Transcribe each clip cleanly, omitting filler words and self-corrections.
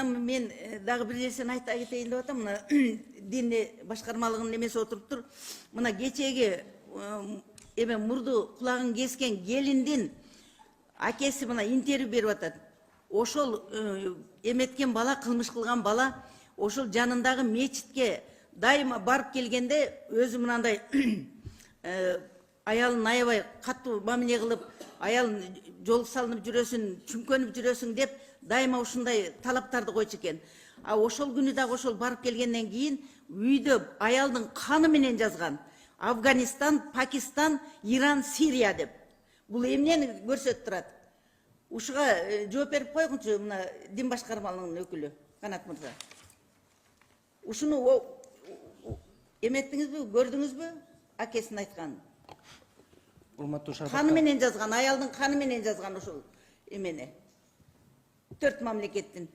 Анан мен дагы бир нерсени айта кетейин деп атам. Мына дин башкармалыгынын немеси отуруптур. Мына кечеги эме мурду кулагын кескен келиндин акеси мына интервью берип атат. Ошол эметкен бала, кылмыш кылган бала, ошол жанындагы мечитке дайыма барып келгенде өзү мынандай аялын аябай катуу мамиле кылып, аялын жол салынып жүрөсүн, чүмкөнүп жүрөсүң деп дайыма ушундай талаптарды койчу экен. А ошол күнү дагы ошол барып келгенден кийин үйдө аялдын каны менен жазган. Афганистан, Пакистан, Иран, Сирия деп. Бул эмнени көрсөтүп турат? Ушуга жооп берип койгунчу мына дин башкармалыгынын өкүлү Канат мырза. Ушуну эметтиңизби, көрдүңүзбү? Акесин айткан. Каны менен жазган, аялдын каны менен жазган ушул эмени. 4 мамлекеттин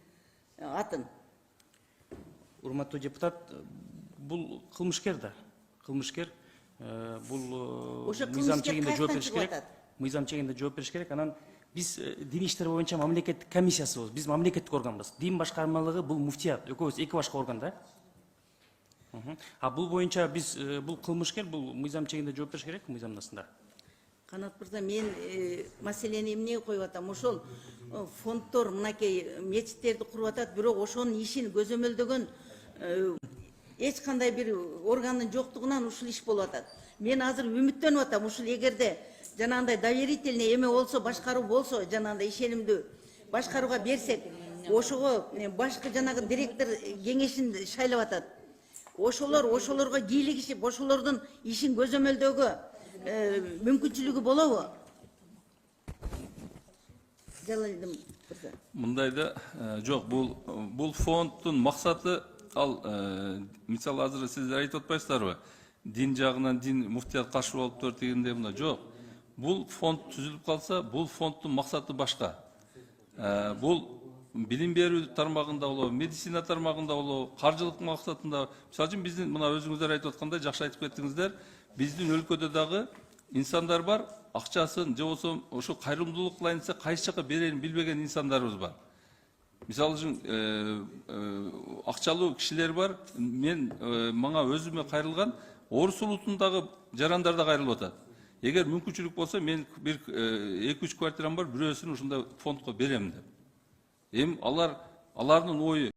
атын. Урматтуу депутат, бул кылмышкер да. Кылмышкер бул мыйзам чегинде жооп бериш керек. Мыйзам чегинде жооп бериш керек. Анан биз дин иштер боюнча мамлекеттик комиссиясыбыз, биз мамлекеттик органбыз. Дин башкармалыгы бул муфтият, экөөбүз эки башка орган да. А бул боюнча биз бул кылмышкер, бул мыйзам чегинде жооп бериш керек, мыйзамдасында. Канат мырза, мен маселени эмнеге коюп атам? Ошол фонддор мынакей мечиттерди куруп атат, бирок ошонун ишин көзөмөлдөгөн эч кандай бир органдын жоктугунан ушул иш болуп атат. Мен азыр үмүттөнүп атам, ушул эгерде жанагындай доверительный эме болсо, башкаруу болсо, жанагындай ишенимдүү башкарууга берсек, ошого башкы жанагы директор кеңешин шайлап атат. Ошолорго кийлигишип, ошолордун ишин көзөмөлдөөгө мүмкүнчүлүгү болобу? Жалалдым мырза. Мындайда жок, бул фонддун максаты ал мисалы азыр сиздер айтып атпайсыздарбы? Дин жагынан дин муфтият каршы болуптур дегенде мына жок. Бул фонд түзүлүп калса, бул фонддун максаты башка. Бул билим берүү тармагында болобу, медицина тармагында болобу, каржылык максатында. Мисалы үчүн биздин мына өзүңүздөр айтып аткандай, жакшы айтып кеттиңиздер, биздин өлкөдө дагы инсандар бар, акчасын же болсо ошо кайрымдуулук кылайын десе кайсы жака берерин билбеген инсандарыбыз бар. Мисалы үчүн акчалуу кишилер бар, мага өзүмө кайрылган Орус улутундагы жарандар да кайрылып атат. Эгер мүмкүнчүлүк болсо мен бир 2-3 квартирам бар, бирөөсүн ушундай фондко берем деп. Алардын ою